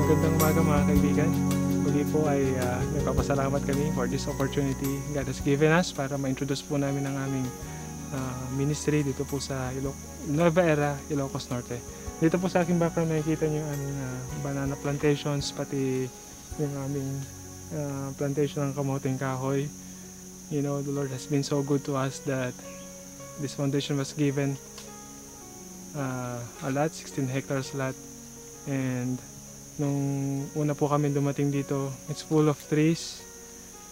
Magandang umaga mga kaibigan. Muli po ay nagpapasalamat kami for this opportunity God has given us para ma-introduce po namin ang aming ministry dito po sa Nueva Era, Ilocos Norte. Dito po sa aking background nakikita niyo yung aming banana plantations, pati yung aming plantation ng kamoting kahoy. You know, the Lord has been so good to us that this foundation was given a lot, 16 hectares lot. And nung una po kami dumating dito, it's full of trees.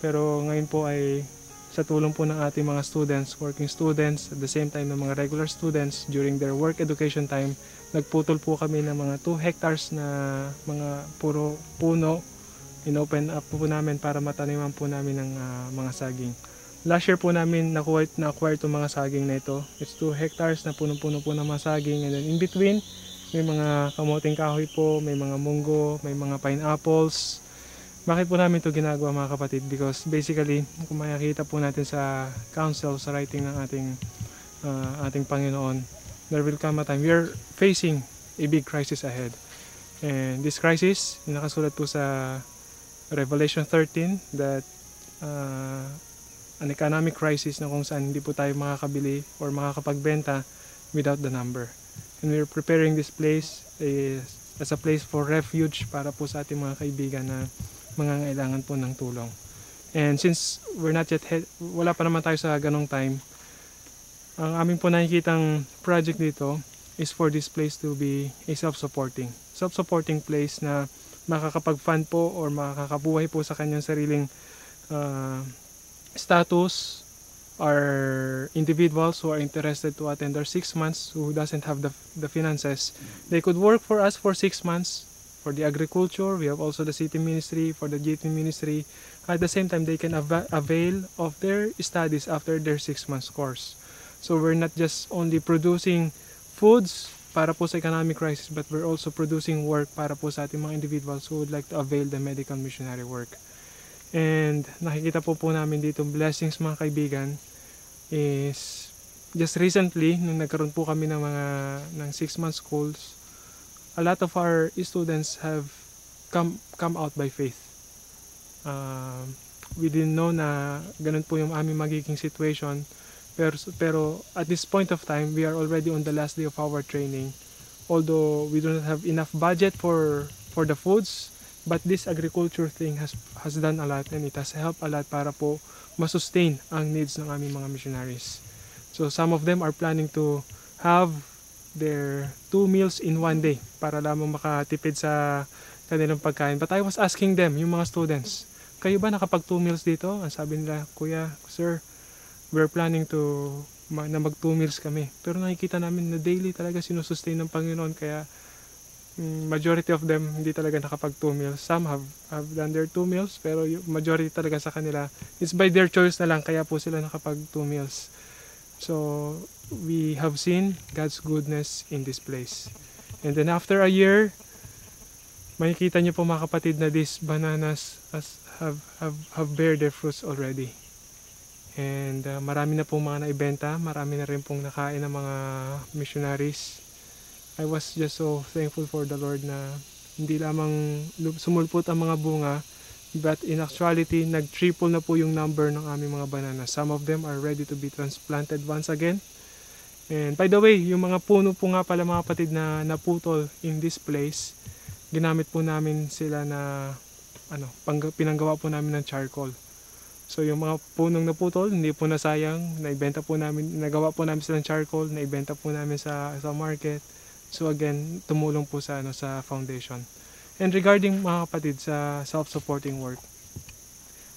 Pero ngayon po ay sa tulong po ng ating mga students, working students, at the same time ng mga regular students during their work education time, nagputol po kami ng mga 2 hectares na mga puro puno. Inopen up po namin para mataniman po namin ng mga saging. Last year po namin na-acquire itong mga saging na ito. It's 2 hectares na punong-puno po ng mga saging, and then in between may mga kamoting kahoy po, may mga munggo, may mga pineapples. Bakit po namin ito ginagawa mga kapatid? Because basically, kung makikita po natin sa council, sa writing ng ating Panginoon, there will come a time we are facing a big crisis ahead. And this crisis, nakasulat po sa Revelation 13 that an economic crisis na kung saan hindi po tayo makakabili or makakapagbenta without the number. And we're preparing this place as a place for refuge para po sa ating mga kaibigan na mangangailangan po ng tulong. And since we're not yet wala pa naman tayo sa ganong time, ang aming po nakikitang project dito is for this place to be a self-supporting place na makakapag-fund po or makakabuhay po sa kanyang sariling status. Are individuals who are interested to attend our 6 months who doesn't have the finances. They could work for us for 6 months for the agriculture. We have also the city ministry, for the GT ministry. At the same time, they can avail of their studies after their 6 months course. So we're not just only producing foods para po sa economic crisis, but we're also producing work para po sa ating mga individuals who would like to avail the medical missionary work. And nakikita po namin dito blessings mga kaibigan is just recently nung nagkaroon po kami ng 6 month schools, a lot of our students have come out by faith. We didn't know na ganun po yung aming magiging situation, pero at this point of time we are already on the last day of our training. Although we do not have enough budget for the foods, but this agriculture thing has done a lot, and it has helped a lot para po masustain ang needs ng aming mga missionaries. So some of them are planning to have their 2 meals in 1 day para lamang makatipid sa kanilang pagkain. But I was asking them, yung mga students, kayo ba nakapag 2 meals dito? Ang sabi nila, Kuya, Sir, we're planning na mag 2 meals kami. Pero nakikita namin na daily talaga sinusustain ng Panginoon, kaya majority of them hindi talaga nakapag 2 meals. Some have done their 2 meals, pero majority talaga sa kanila it's by their choice na lang, kaya po sila nakapag 2 meals. So we have seen God's goodness in this place. And then after a year, makikita niyo po mga kapatid na these bananas have bear their fruits already. And marami na pong mga naibenta, marami na rin pong nakain ng mga missionaries. I was just so thankful for the Lord na hindi lamang sumulpot ang mga bunga, but in actuality, nag-triple na po yung number ng aming mga banana. Some of them are ready to be transplanted once again. And by the way, yung mga puno po nga pala mga kapatid na naputol in this place, ginamit po namin sila na pinanggawa po namin ng charcoal. So yung mga punong naputol, hindi po nasayang, nagawa po namin sila ng charcoal, naibenta po namin sa market. So again, tumulong po sa foundation. And regarding mga kapatid sa self-supporting work,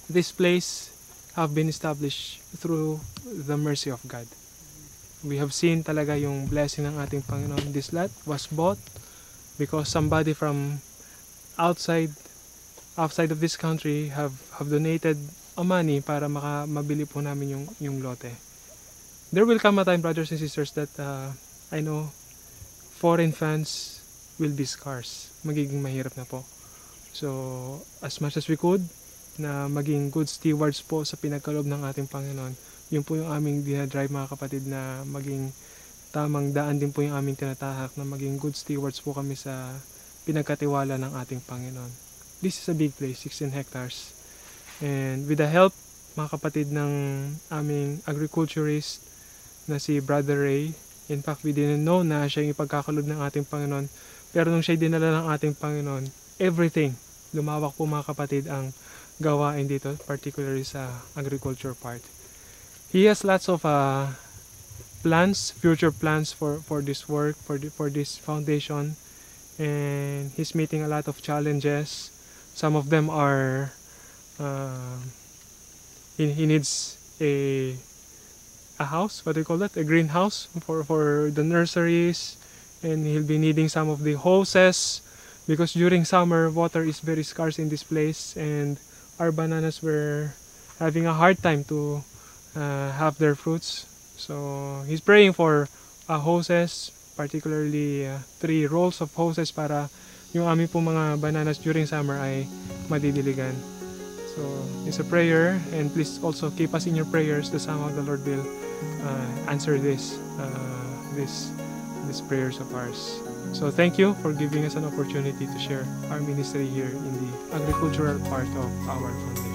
this place have been established through the mercy of God. We have seen talaga yung blessing ng ating Panginoon. This lot was bought because somebody from outside of this country have donated money para mabili po namin yung lote. There will come a time, brothers and sisters, that I know foreign funds will be scarce. Magiging mahirap na po. So, as much as we could, na maging good stewards po sa pinagkaloob ng ating Panginoon, yun po yung aming dinadrive mga kapatid, na maging tamang daan din po yung aming tinatahak, na maging good stewards po kami sa pinagkatiwala ng ating Panginoon. This is a big place, 16 hectares. And with the help, mga kapatid, ng aming agriculturist na si Brother Ray, in fact, we didn't know na siya yung ipagkakalob ng ating Panginoon. Pero nung siya dinala ng ating Panginoon, everything, lumawak po mga kapatid ang gawain dito, particularly sa agriculture part. He has lots of plans, future plans for this work, for this foundation, and he's meeting a lot of challenges. Some of them are he needs a house, what do you call that, a greenhouse for the nurseries, and he'll be needing some of the hoses because during summer water is very scarce in this place, and our bananas were having a hard time to have their fruits. So he's praying for hoses, particularly 3 rolls of hoses para yung aming po mga bananas during summer ay madidiligan. So it's a prayer, and please also keep us in your prayers that somehow the Lord will answer these prayers of ours. So thank you for giving us an opportunity to share our ministry here in the agricultural part of our foundation.